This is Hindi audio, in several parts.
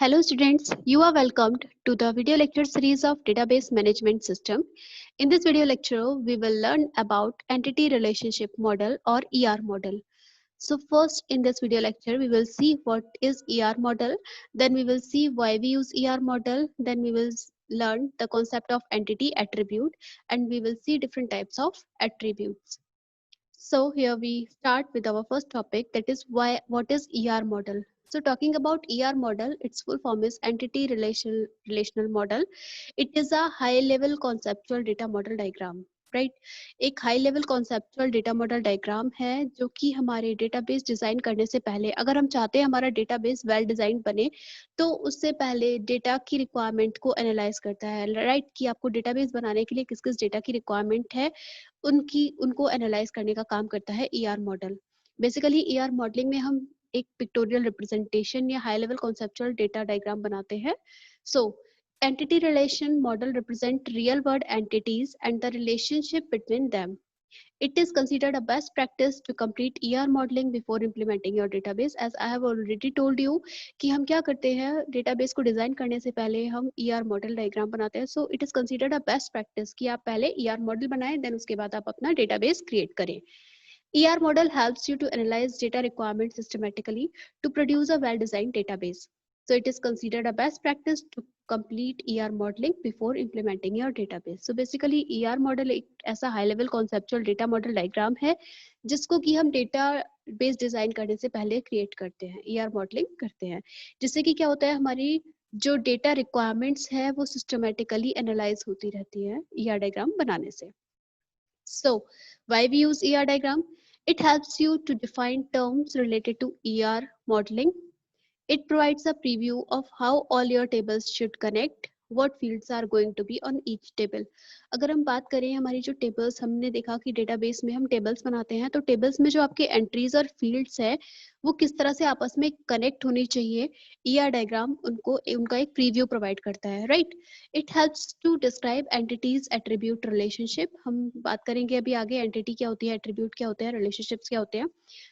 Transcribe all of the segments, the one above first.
Hello students, you are welcomed to the video lecture series of Database Management System. In this video lecture, we will learn about Entity Relationship Model or ER model. So first in this video lecture, we will see what is ER model, then we will see why we use ER model, then we will learn the concept of entity attribute, and we will see different types of attributes. So here we start with our first topic, that is what is ER model. So talking about ER model, its full form is entity relational model. It is a high level conceptual data model diagram, right एक high level conceptual data model diagram है जो कि हमारे डेटाबेस डिजाइन करने से पहले, अगर हम चाहते हैं हमारा डेटाबेस वेल डिजाइन बने, तो उससे पहले डेटा की रिक्वायरमेंट को एनालाइज करता है, राइट कि आपको डेटाबेस बनाने के लिए किस किस डेटा की रिक्वायरमेंट है, उनको एनालाइज करने का काम करता है ER model. Basically ER modelling में हम एक पिक्टोरियल रिप्रेजेंटेशन या high level conceptual data diagram बनाते हैं. सो entity relation model represent real world entities and the relationship between them. It is considered a best practice to complete ER modeling before implementing your database. As I have already told you कि हम क्या करते हैं, डेटाबेस को डिजाइन करने से पहले हम ER मॉडल डायग्राम बनाते हैं. So it is considered a best practice कि आप पहले ER मॉडल बनाएं, देन उसके बाद आप अपना डेटाबेस क्रिएट करें. ER model helps you to analyze data requirements systematically to produce a well-designed database. So it is considered a best practice to complete ER modeling before implementing your database. So basically ER model एक ऐसा high level conceptual data model diagram है जिसको कि हम database डिजाइन करने से पहले create करते हैं, ER modeling करते हैं, जिससे कि क्या होता है, हमारी जो data requirements है वो systematically analyze होती रहती है ER diagram बनाने से. So why we use ER diagram? It helps you to define terms related to ER modeling. It provides a preview of how all your tables should connect, what fields are going to be on each table. अगर हम बात करें हमारी जो टेबल्स, हमने देखा कि डेटाबेस में हम टेबल्स बनाते हैं, तो टेबल्स में जो आपके एंट्रीज और फील्ड्स है वो किस तरह से आपस में कनेक्ट होनी चाहिए, ER डायग्राम उनका एक प्रीव्यू प्रोवाइड करता है, right. It helps to describe entities attribute relationship. हम बात करेंगे अभी आगे एंटिटी क्या होती है, एट्रीब्यूट क्या होते हैं, रिलेशनशिप्स क्या होते हैं.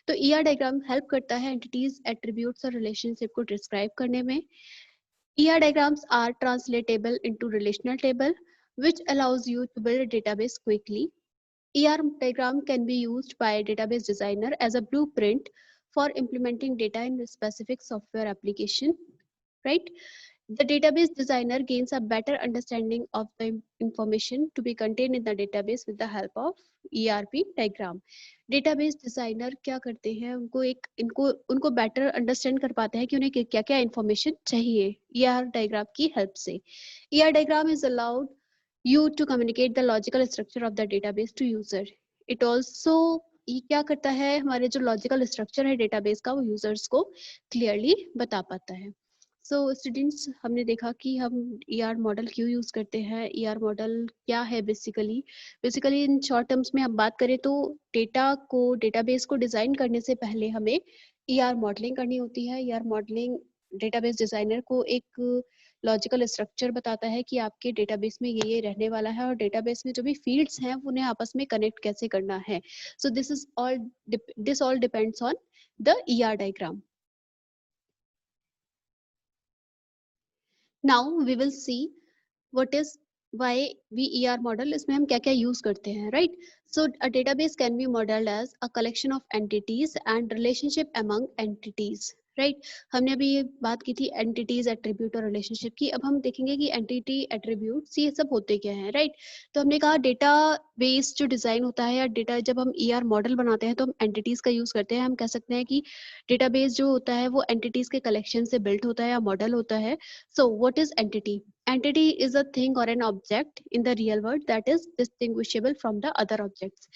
तो ER डायग्राम हेल्प करता है एंटिटीज एट्रीब्यूट्स और रिलेशनशिप को डिस्क्राइब करने में. ER diagrams are translatable into relational table, which allows you to build a database quickly. ER diagram can be used by a database designer as a blueprint for implementing data in a specific software application, right? The database designer gains a better understanding of the information to be contained in the database with the help of ERP diagram. Database designer क्या करते हैं, उनको बेटर अंडरस्टैंड कर पाते हैं कि उन्हें क्या क्या इंफॉर्मेशन चाहिए ER डायग्राम की हेल्प से. ER diagram is allowed you to communicate the logical structure of the database to user. It also ये क्या करता है, हमारे जो लॉजिकल स्ट्रक्चर है डेटाबेस का वो यूजर्स को क्लियरली बता पाता है. सो स्टूडेंट्स, हमने देखा कि हम ER मॉडल क्यों यूज करते हैं, ER मॉडल क्या है. बेसिकली इन शॉर्ट टर्म्स में हम बात करें तो डेटाबेस को डिजाइन करने से पहले हमें ER मॉडलिंग करनी होती है. ER मॉडलिंग डेटाबेस डिजाइनर को एक लॉजिकल स्ट्रक्चर बताता है कि आपके डेटाबेस में ये रहने वाला है और डेटाबेस में जो भी फील्ड्स हैं उन्हें आपस में कनेक्ट कैसे करना है. So this all depends on the ER diagram. Now we will see what is why we ER model, इसमें हम क्या क्या यूज करते हैं, right? So a database can be modeled as a collection of entities and relationship among entities, right? हमने अभी ये बात की थी एंटिटीज एट्रीब्यूट और रिलेशनशिप की. अब हम देखेंगे कि एंटिटी एट्रीब्यूट्स ये सब होते क्या हैं, राइट? तो हमने कहा डेटा बेस जो डिजाइन होता है या डेटा, जब हम ER मॉडल बनाते हैं तो हम एंटिटीज का यूज करते हैं. हम कह सकते हैं कि डेटाबेस जो होता है वो एंटिटीज के कलेक्शन से बिल्ट होता है या मॉडल होता है. So what is entity? Entity is a thing or an object in the real world that is distinguishable from the other objects.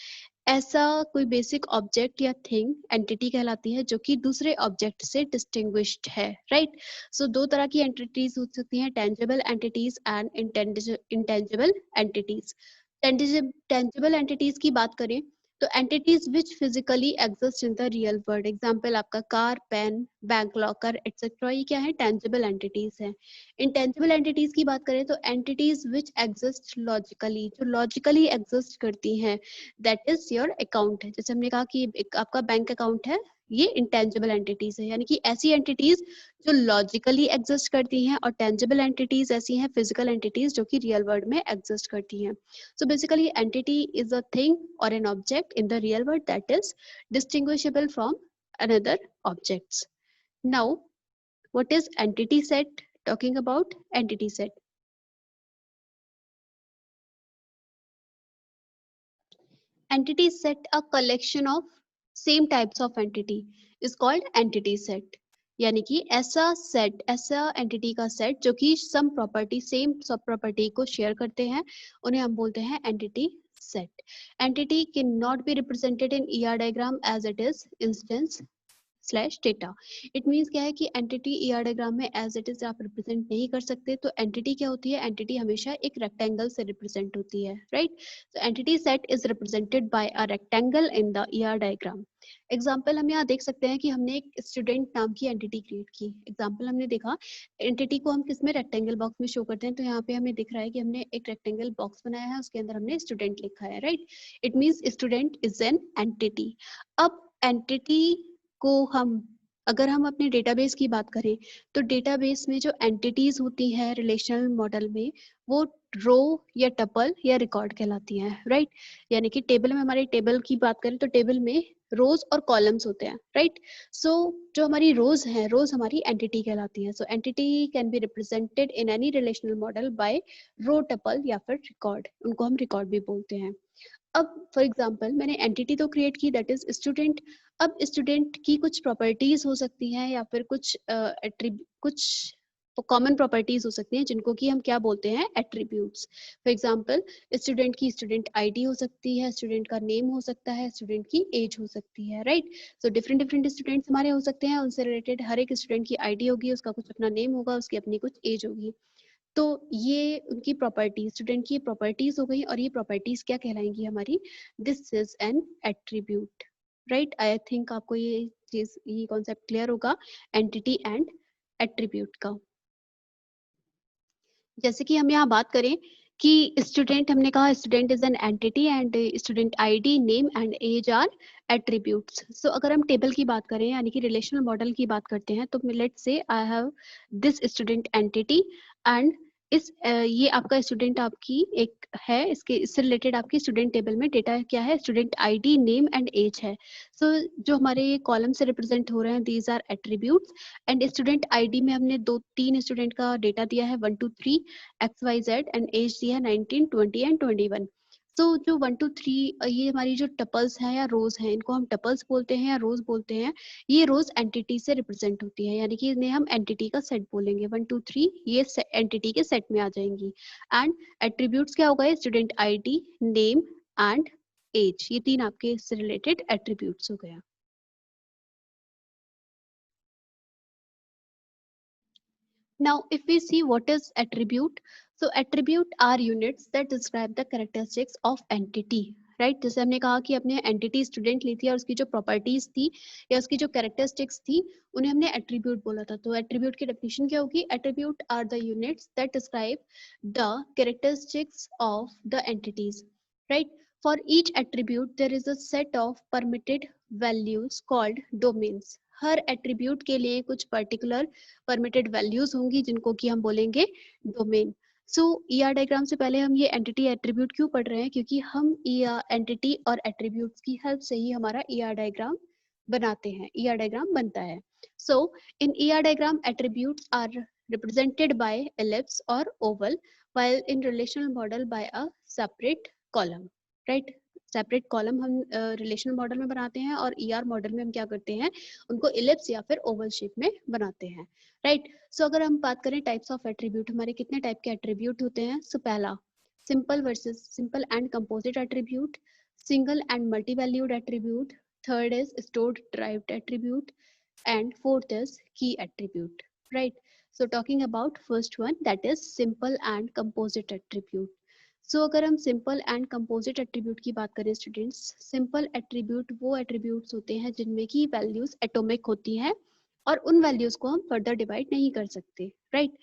ऐसा कोई बेसिक ऑब्जेक्ट या थिंग एंटिटी कहलाती है जो कि दूसरे ऑब्जेक्ट से डिस्टिंग्विश्ड है, राइट? सो दो तरह की एंटिटीज हो सकती हैं, tangible entities and intangible entities. Tangible entities की बात करें तो entities which physically exist in the real world, example आपका car, pen, bank locker etcetera, ये क्या है, टेंजिबल एंटिटीज हैं. इंटेंजिबल एंटिटीज की बात करें तो एंटिटीज विच एग्जिस्ट लॉजिकली, जो लॉजिकली एग्जिस्ट करती हैं, दैट इज योर अकाउंट. जैसे हमने कहा कि आपका बैंक अकाउंट है, ये इंटेंजिबल एंटिटीज है, यानी कि ऐसी एंटिटीज जो लॉजिकली एग्जिस्ट करती हैं, और टेंजिबल एंटिटीज ऐसी हैं फिजिकल एंटिटीज जो कि रियल वर्ल्ड में एग्जिस्ट करती हैं. So basically entity is a thing और an object in the real world that is distinguishable from another objects. Now what is entity set? Talking about entity set. Entity set, a collection of same types of entity is called entity set. यानी कि ऐसा सेट, ऐसा एंटिटी का सेट जो कि सम प्रॉपर्टी, सेम सब प्रॉपर्टी को शेयर करते हैं, उन्हें हम बोलते हैं entity set. Entity can not be represented in ER diagram as it is instance slash data. It means क्या है कि एंटिटी ईआर डायग्राम में एज इट इज आप रिप्रेजेंट नहीं कर सकते. तो एंटिटी क्या होती है? एंटिटी हमेशा एक रेक्टेंगल से रिप्रेजेंट होती है, राइट. तो entity set is represented by a rectangle in the ER diagram. Example हम यहाँ देख सकते हैं कि हमने एक स्टूडेंट नाम की एंटिटी क्रिएट की. एग्जाम्पल हमने देखा, एंटिटी को हम किस में, रेक्टेंगल बॉक्स में शो करते हैं. तो यहाँ पे हमें दिख रहा है कि हमने एक रेक्टेंगल बॉक्स बनाया है, उसके अंदर हमने स्टूडेंट लिखा है, right. It means student is an entity. अब एंटिटी को हम, अगर हम अपने डेटाबेस की बात करें, तो डेटाबेस में जो एंटिटीज होती हैं रिलेशनल मॉडल में, वो रो या टपल या रिकॉर्ड कहलाती हैं, राइट. यानी कि टेबल में, हमारे टेबल की बात करें तो टेबल में रोज और कॉलम्स होते हैं, राइट. सो जो हमारी रोज हैं, रोज हमारी एंटिटी कहलाती हैं. So entity can be represented in any relational model by row, tuple या फिर रिकॉर्ड. उनको हम रिकॉर्ड भी बोलते हैं. अब फॉर एग्जांपल मैंने एंटिटी तो क्रिएट की, दैट इज स्टूडेंट. अब स्टूडेंट की कुछ प्रॉपर्टीज हो सकती हैं या फिर कुछ कुछ कॉमन प्रॉपर्टीज हो सकती हैं जिनको कि हम क्या बोलते हैं, एट्रीब्यूट्स. फॉर एग्जांपल स्टूडेंट की स्टूडेंट आईडी हो सकती है, स्टूडेंट का नेम हो सकता है, स्टूडेंट की एज हो सकती है, right. So different different students हमारे हो सकते हैं, उनसे रिलेटेड हर एक स्टूडेंट की आईडी होगी, उसका कुछ अपना नेम होगा, उसकी अपनी कुछ एज होगी. तो ये उनकी प्रॉपर्टीज, स्टूडेंट की प्रॉपर्टीज हो गई, और ये प्रॉपर्टीज क्या कहलाएंगी हमारी, this is an attribute, right. I think आपको ये चीज, ये कॉन्सेप्ट क्लियर होगा एंटिटी एंड एट्रीब्यूट का. जैसे कि हम यहाँ बात करें कि स्टूडेंट, हमने कहा student is an entity and student ID, name and age are attributes. So अगर हम टेबल की बात करें, यानी कि रिलेशनल मॉडल की बात करते हैं, तो let's say I have this student entity and ये आपका स्टूडेंट आपकी एक है, इससे रिलेटेड आपकी स्टूडेंट टेबल में डेटा क्या है, student ID, name and age है. सो जो हमारे कॉलम से रिप्रेजेंट हो रहे हैं, these are attributes. And student ID में हमने 2-3 स्टूडेंट का डेटा दिया है, 1 2 3 XYZ, एंड एज दिया है 19 20 एंड 21. सो जो 1 2 3 ये हमारी जो टपल्स हैं या रोज हैं, इनको हम टपल्स बोलते हैं या रोज बोलते हैं. ये रोज एंटिटी से रिप्रेजेंट होती है, यानी कि इन्हें हम एंटिटी का सेट बोलेंगे. 1 2 3 ये एंटिटी के सेट में आ जाएंगी. एंड एट्रीब्यूट्स क्या होगा, student ID, name and age, ये 3 आपके इससे रिलेटेड एट्रीब्यूट्स हो गया. Now, if we see what is attribute, so attribute are units that describe the characteristics of entity, right. जैसे हमने कहा कि अपने एंटिटी स्टूडेंट ली थी और उसकी जो प्रॉपर्टीज थी या उसकी जो कैरेक्टरिस्टिक्स थी, उन्हें हमने एट्रीब्यूट बोला था. तो एट्रीब्यूट की डेफिनेशन क्या होगी, attribute are the units that describe the characteristics of the entities, right. For each attribute there is a set of permitted values called domains. हर एट्रीब्यूट के लिए कुछ पर्टिकुलर परमिटेड वैल्यूज होंगी जिनको कि हम बोलेंगे डोमेन. सो ईआर डायग्राम से पहले हम ये एंटिटी एट्रीब्यूट क्यों पढ़ रहे हैं, क्योंकि हम एंटिटी और एट्रीब्यूट्स की हेल्प से ही हमारा ईआर डायग्राम बनाते हैं, ईआर डायग्राम बनता है. So in ER diagram attributes are represented by ellipse or oval, while in relational model by a separate column, right. Separate column हम रिलेशनल मॉडल में बनाते हैं, और ईआर मॉडल में हम क्या करते हैं, उनको इलिप्स या फिर ओवल शेप में बनाते हैं, राइट. सो अगर हम बात करें टाइप्स ऑफ एट्रीब्यूट, हमारे कितने टाइप के एट्रीब्यूट होते हैं. सो पहला simple versus simple and composite attribute, single and multi valued attribute, third is stored derived attribute, and fourth is key attribute, right. So talking about first one, that is simple and composite attribute. So अगर हम सिंपल एंड कंपोजिट एट्रीब्यूट की बात करें स्टूडेंट्स, सिंपल एट्रीब्यूट वो एट्रीब्यूट्स होते हैं जिनमें की वैल्यूज एटॉमिक होती हैं और उन वैल्यूज को हम फर्दर डिवाइड नहीं कर सकते, राइट.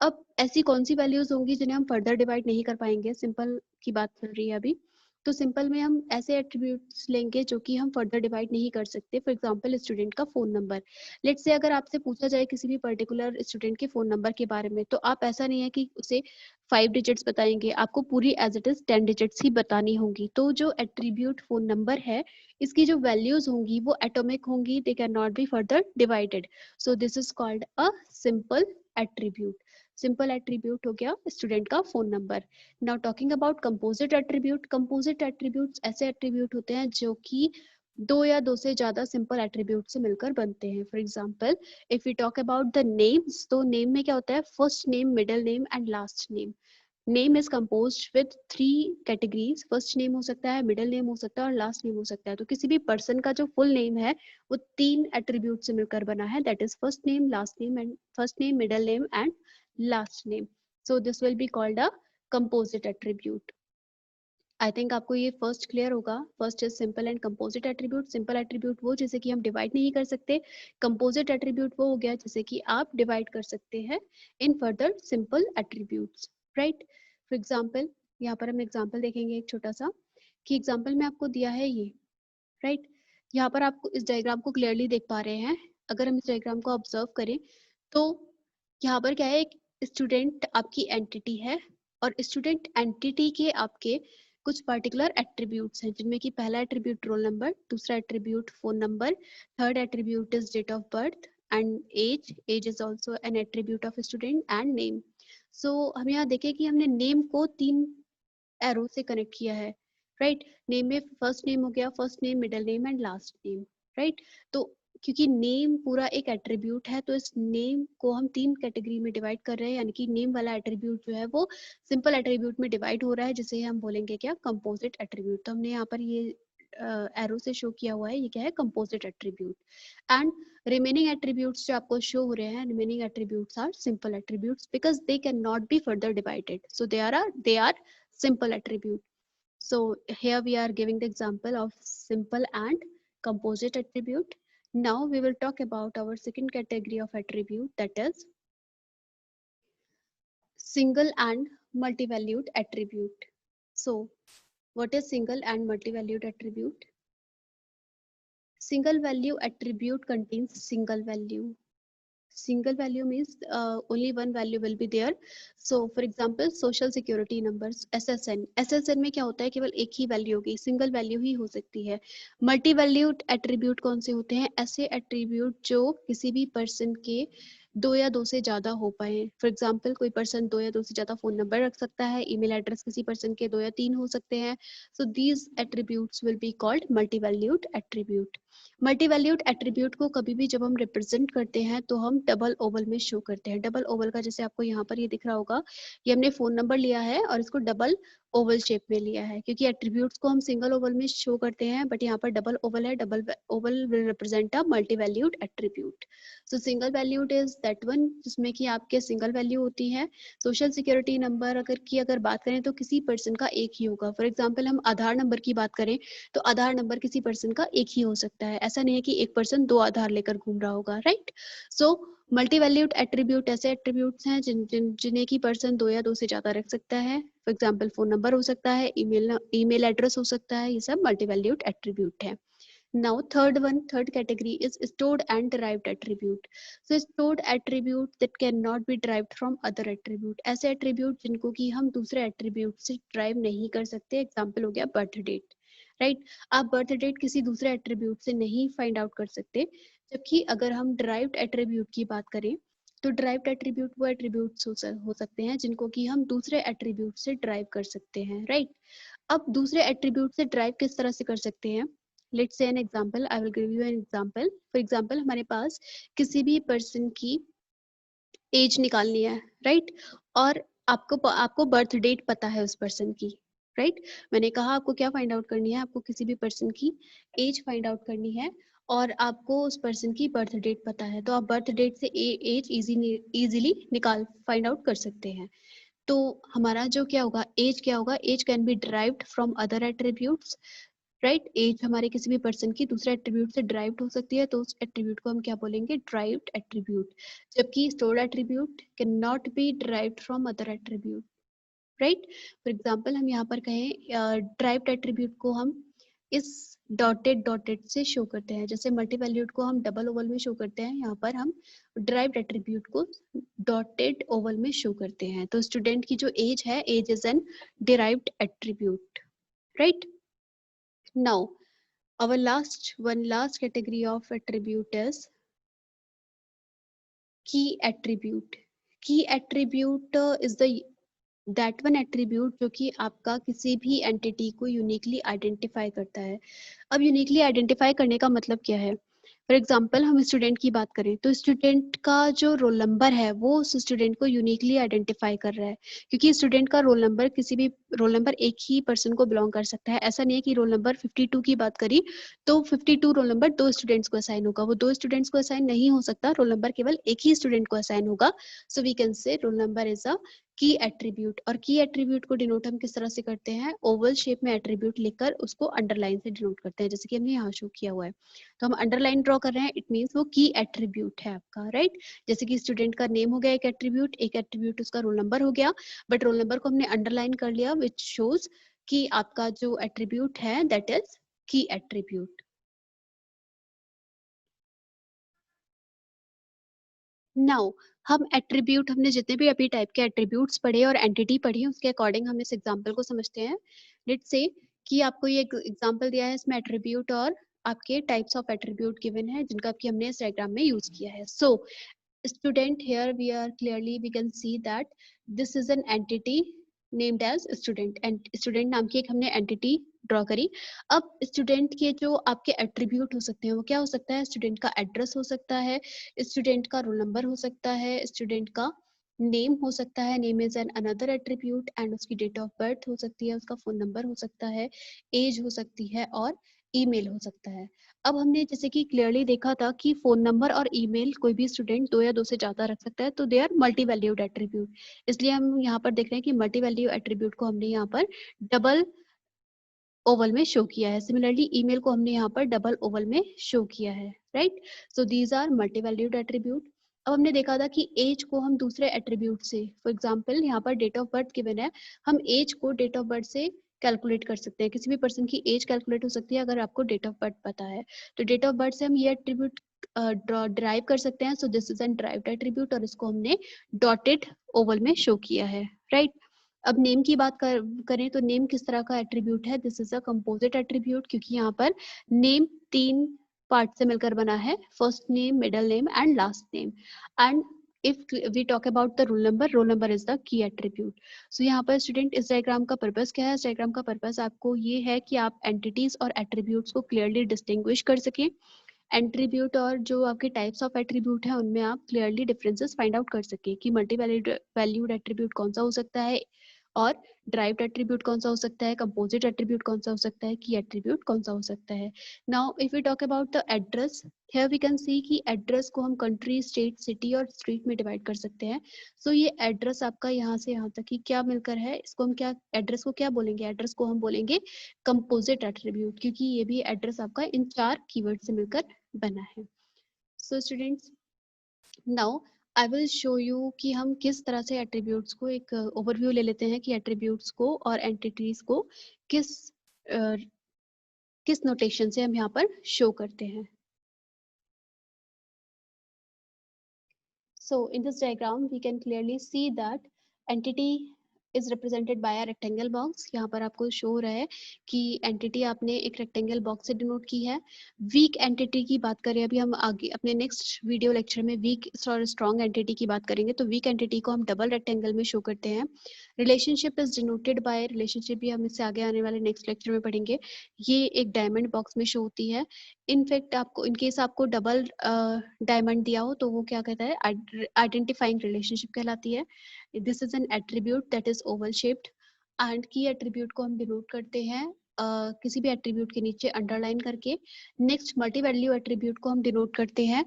अब ऐसी कौन सी वैल्यूज होंगी जिन्हें हम फर्दर डिवाइड नहीं कर पाएंगे, सिंपल की बात चल रही है अभी. तो सिंपल में हम ऐसे एट्रीब्यूट्स लेंगे जो कि हम फर्दर डिवाइड नहीं कर सकते। फॉर एग्जांपल स्टूडेंट का फोन नंबर, लेट्स से अगर आपसे पूछा जाए किसी भी पर्टिकुलर स्टूडेंट के फोन नंबर के बारे में, तो आप ऐसा नहीं है कि उसे 5 डिजिट्स बताएंगे, आपको पूरी एज इट इज 10 डिजिट्स ही बतानी होंगी। तो जो एट्रीब्यूट फोन नंबर है, इसकी जो वैल्यूज होंगी वो एटॉमिक होंगी, दे can not be further divided. So this is called a simple attribute. Simple attribute हो गया स्टूडेंट का phone number. Now talking about composite attribute, composite attributes ऐसे एट्रीब्यूट होते हैं जो कि दो या दो से ज्यादा सिंपल एट्रीब्यूट से मिलकर बनते हैं। For example if we talk about the names, तो नेम में क्या होता है, first name, middle name and last name. Name is composed with 3 categories, first name हो सकता है, मिडिल नेम हो सकता है और लास्ट नेम हो सकता है। तो किसी भी पर्सन का जो फुल नेम है वो 3 एट्रीब्यूट से मिलकर बना है, that is first name, last name and first name, middle name and last name. So this will be called a composite attribute. I think आपको ये फर्स्ट क्लियर होगा। First is simple and composite attribute. Simple attribute वो जिसे कि हम डिवाइड नहीं कर सकते, कंपोजिट एट्रीब्यूट वो हो गया जिसे कि आप डिवाइड कर सकते हैं in further simple attributes, right. For example यहाँ पर हम एग्जांपल देखेंगे एक छोटा सा, कि एग्जांपल में आपको दिया है ये, राइट। यहाँ पर आपको इस डायग्राम को क्लियरली देख पा रहे हैं। अगर हम इस डायग्राम को ऑब्जर्व करें तो यहाँ पर क्या है, एक स्टूडेंट आपकी एंटिटी है और स्टूडेंट एंटिटी के आपके कुछ पर्टिकुलर एट्रीब्यूट्स हैं, जिनमें कि पहला एट्रीब्यूट रोल नंबर, दूसरा attribute phone number, third attribute is date of birth and age, age is also an attribute of student and name. So हम यहाँ देखें कि हमने नेम को 3 एरो से कनेक्ट किया है, राइट। नेम में फर्स्ट नेम हो गया, first name, middle name and last name, right. तो क्योंकि नेम पूरा एक एट्रीब्यूट है, तो इस नेम को हम 3 कैटेगरी में डिवाइड कर रहे हैं, यानी कि नेम वाला एट्रीब्यूट जो है वो सिंपल एट्रीब्यूट में डिवाइड हो रहा है, जिसे हम बोलेंगे क्या, कंपोजिट एट्रीब्यूट। तो हमने यहाँ पर ये एरो से शो किया हुआ है, ये क्या है, composite attribute. And remaining attributes जो आपको शो हो रहे हैं, remaining attributes are simple attributes because they can not be further divided, so they are simple attribute. So here we are giving the example of simple and composite attribute. Now we will talk about our second category of attribute, that is single and multi-valued attribute. So what is single and multi-valued attribute? Single value attribute contains single value. Single value means only one value will be there. So for example social security numbers, SSN में क्या होता है, केवल एक ही वैल्यू होगी, सिंगल वैल्यू ही हो सकती है। मल्टी वैल्यूड एट्रीब्यूट कौन से होते हैं, ऐसे एट्रीब्यूट जो किसी भी पर्सन के 2 या 2 से ज्यादा हो पाए। फॉर एग्जाम्पल कोई पर्सन 2 या 2 से ज्यादा फोन नंबर रख सकता है, ईमेल एड्रेस किसी पर्सन के 2 या 3 हो सकते हैं। So these attributes will be called multi valued attribute. Multi valued attribute को कभी भी जब हम रिप्रेजेंट करते हैं तो हम डबल ओवल में शो करते हैं। डबल ओवल का जैसे आपको यहाँ पर ये दिख रहा होगा, ये हमने फोन नंबर लिया है और इसको डबल ओवल शेप में लिया है, क्योंकि एट्रीब्यूट्स को हम सिंगल ओवल में शो करते हैं, बट यहाँ पर डबल ओवल है। Double Oval will represent a multi valued attribute. So single valued is that one जिसमें कि आपके सिंगल वैल्यू होती है। सोशल सिक्योरिटी नंबर अगर बात करें तो किसी पर्सन का एक ही होगा। फॉर एग्जाम्पल हम आधार नंबर की बात करें तो आधार नंबर किसी पर्सन का एक ही हो सकता है, ऐसा नहीं है कि एक पर्सन 2 आधार लेकर घूम रहा होगा, right. So multi valued attribute ऐसे एट्रीब्यूट्स हैं जिन्हें की पर्सन 2 या 2 से ज्यादा रख सकता है। फॉर एग्जाम्पल फोन नंबर हो सकता है, ईमेल एड्रेस हो सकता है, ये सब मल्टी वैल्यूड एट्रीब्यूट है। Now third category is stored and derived attribute. So stored attribute that cannot be derived from other attribute, ऐसे attribute जिनको कि हम दूसरे attribute से derive नहीं कर सकते। एग्जाम्पल हो गया बर्थ डेट, राइट। आप बर्थ डेट किसी दूसरे एट्रीब्यूट से नहीं फाइंड आउट कर सकते। जबकि अगर हम डिराइव्ड एट्रीब्यूट की बात करें तो डिराइव्ड एट्रीब्यूट वो एट्रीब्यूट्स हो सकते हैं जिनको कि हम दूसरे एट्रीब्यूट से डिराइव कर सकते हैं, राइट। अब दूसरे एट्रीब्यूट से डिराइव किस तरह से कर सकते हैं, let's say an example, I will give you an example. For example हमारे पास किसी भी पर्सन की एज निकालनी है, राइट। और आपको बर्थ डेट पता है उस पर्सन की, राइट। मैंने कहा आपको क्या फाइंड आउट करनी है, आपको किसी भी पर्सन की एज फाइंड आउट करनी है और आपको उस पर्सन की बर्थ डेट पता है, तो आप बर्थ डेट से एज इजीली निकाल फाइंड आउट कर सकते हैं। तो हमारा जो क्या होगा, एज क्या होगा, age can be derived from other attributes, right. Age हमारे किसी भी पर्सन की दूसरे एट्रीब्यूट से डिराइव्ड हो सकती है, तो उस एट्रीब्यूट को हम क्या बोलेंगे, डिराइव्ड एट्रीब्यूट। जबकि stored attribute can not B derived from other attribute. Right. For example हम यहाँ पर कहें ड्राइव्ड एट्रीब्यूट को हम इस डॉटेड से शो करते हैं, जैसे मल्टी वैल्यूड को हम डबल ओवल में शो करते हैं, यहाँ पर हम ड्राइव्ड एट्रीब्यूट को डॉटेड ओवल में शो करते हैं। तो स्टूडेंट की जो एज है, age is an derived attribute, right. Now our last category of attribute is key attribute. Key attribute is the that one attribute जो कि आपका किसी भी एंटिटी को यूनिकली आइडेंटिफाई करता है। अब यूनिकली आइडेंटिफाई करने का मतलब क्या है? फॉर एग्जाम्पल हम स्टूडेंट की बात करें तो स्टूडेंट का जो रोल नंबर है वो उस स्टूडेंट को यूनिकली आइडेंटिफाई कर रहा है, क्योंकि स्टूडेंट का रोल नंबर किसी भी रोल नंबर एक ही पर्सन को बिलोंग कर सकता है। ऐसा नहीं है कि रोल नंबर 52 की बात करी तो 52 रोल नंबर दो स्टूडेंट्स को असाइन होगा, वो दो स्टूडेंट्स को असाइन नहीं हो सकता, रोल नंबर केवल एक ही स्टूडेंट को असाइन होगा। So we can say roll number is a key attribute. और की एट्रीब्यूट को डिनोट हम किस तरह से करते हैं? ओवल शेप में एट्रीब्यूट लिखकर उसको अंडरलाइन से डिनोट करते हैं, जैसे कि हमने यहाँ शो किया हुआ है। तो हम अंडरलाइन ड्रॉ कर रहे हैं, इट मींस वो की एट्रीब्यूट है आपका, राइट। जैसे कि स्टूडेंट का नेम हो गया एक एट्रीब्यूट उसका रोल नंबर हो गया, बट रोल नंबर को हमने अंडरलाइन कर लिया, विच शोज कि आपका जो एट्रीब्यूट है दैट इज की एट्रीब्यूट। नाउ हम एट्रीब्यूट, हमने जितने भी अभी टाइप के एट्रीब्यूट्स पढ़े और एंटिटी पढ़ी उसके अकॉर्डिंग हम इस एग्जांपल को समझते हैं। लेट्स से कि आपको ये एग्जांपल दिया है, इसमें एट्रीब्यूट और आपके टाइप्स ऑफ एट्रीब्यूट गिवन है जिनका कि हमने इस डायग्राम में यूज किया है। सो student, here we are clearly we can see that this is an entity named as student, and student नाम की एक हमने entity ड्रॉ करी। अब स्टूडेंट के जो आपके एट्रीब्यूट हो सकते हैं वो क्या हो सकता है? स्टूडेंट का एड्रेस हो सकता है, स्टूडेंट का रोल नंबर हो सकता है, स्टूडेंट का नेम हो सकता है, name is an another attribute, and उसकी डेट ऑफ बर्थ हो सकती है, उसका फोन नंबर हो सकता है, एज हो सकती है और ईमेल हो सकता है। अब हमने जैसे कि क्लियरली देखा था कि फोन नंबर और ईमेल कोई भी स्टूडेंट दो या दो से ज्यादा रख सकता है, तो they are multi valued attribute. इसलिए हम यहाँ पर देख रहे हैं कि मल्टी वैल्यू एट्रीब्यूट को हमने यहाँ पर डबल ओवल में शो किया है। सिमिलरली ईमेल को हमने यहाँ पर डबल ओवल में शो किया है, right. So these are multi valued attribute. अब हमने देखा था कि एज को हम दूसरे एट्रीब्यूट से, फॉर एग्जांपल यहाँ पर डेट ऑफ बर्थ गिवन है, हम एज को डेट ऑफ बर्थ से कैलकुलेट कर सकते हैं। किसी भी पर्सन की एज कैलकुलेट हो सकती है अगर आपको डेट ऑफ बर्थ पता है। तो डेट ऑफ बर्थ से हम ये एट्रीब्यूट ड्राइव कर सकते हैं। So this is an derived attribute और इसको हमने डॉटेड ओवल में शो किया है, राइट। अब नेम की बात करें तो नेम किस तरह का एट्रीब्यूट है? This is a composite attribute, क्योंकि यहाँ पर नेम तीन पार्ट से मिलकर बना है, first name, middle name and last name. And if we talk about the roll number is the key attribute. So यहाँ पर स्टूडेंट इस डायग्राम का पर्पस क्या है? इस डायग्राम का पर्पस आपको ये है कि आप एंटिटीज और एट्रीब्यूट्स को क्लियरली डिस्टिंग्विश कर सकें। एट्रीब्यूट और जो आपके टाइप्स ऑफ एट्रीब्यूट है उनमें आप क्लियरली डिफरेंसेस फाइंड आउट कर सके कि मल्टी वैल्यूड एट्रीब्यूट कौन सा हो सकता है और ड्राइव्ड एट्रीब्यूट कौन सा हो सकता है, कंपोजिट एट्रीब्यूट कौन सा हो सकता है, की एट्रीब्यूट कौन सा हो सकता है। Now if we talk about the address, here we can see कि एड्रेस को हम कंट्री, स्टेट, सिटी और स्ट्रीट में डिवाइड कर सकते हैं। सो ये एड्रेस आपका यहाँ से यहाँ तक ही क्या मिलकर है, इसको हम क्या, एड्रेस को क्या बोलेंगे? एड्रेस को हम बोलेंगे कंपोजिट एट्रीब्यूट, क्योंकि ये भी एड्रेस आपका इन चार कीवर्ड से मिलकर बना है। So students, now I will show you कि हम किस तरह से एट्रीब्यूट्स को, एक ओवरव्यू ले लेते हैं कि एट्रीब्यूट्स को और एंटिटीज को किस किस नोटेशन से हम यहाँ पर शो करते हैं। So in this diagram we can clearly see that entity is represented by a rectangle box. यहाँ पर आपको शो हो रहा है कि एंटिटी आपने एक रेक्टेंगल बॉक्स से डिनोट की है। वीक एंटिटी की बात करें, अभी हम आगे अपने नेक्स्ट वीडियो लेक्चर में वीक और स्ट्रॉन्ग एंटिटी की बात करेंगे, तो वीक एंटिटी को हम डबल रेक्टेंगल में शो करते हैं। Relationship is denoted by, relationship भी हम इससे आगे आने वाले नेक्स्ट लेक्चर में पढ़ेंगे, ये एक डायमंड बॉक्स में शो होती है। इनफैक्ट आपको इनकेस आपको डबल डायमंड दिया हो तो वो क्या कहता है? आइडेंटिफाइंग रिलेशनशिप कहलाती है। This is an attribute that is Oval shaped, and की एट्रीब्यूट को हम डिनोट करते हैं किसी भी एट्रीब्यूट के नीचे अंडरलाइन करके। नेक्स्ट मल्टी वैल्यू एट्रीब्यूट को हम डिनोट करते हैं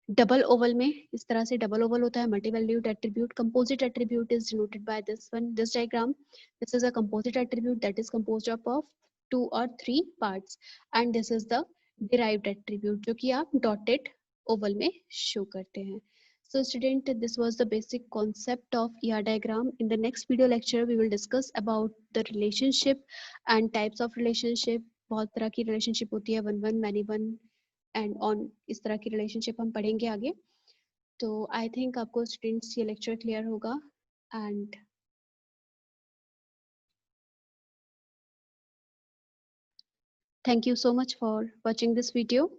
डबल ओवल में, इस तरह से डबल ओवल होता है multi valued attribute. Composite attribute is denoted by this one, this diagram. This is a composite attribute that is composed of 2 or 3 parts, and this is the derived attribute जो कि आप डॉटेड ओवल में शो करते हैं। So student, this was the basic concept of ER diagram. In the next video lecture, we will discuss about the relationship and types of relationship. बहुत तरह की relationship होती है, one one, many one and on. इस तरह की relationship हम पढ़ेंगे आगे. तो I think आपको students ये lecture clear होगा. And thank you so much for watching this video.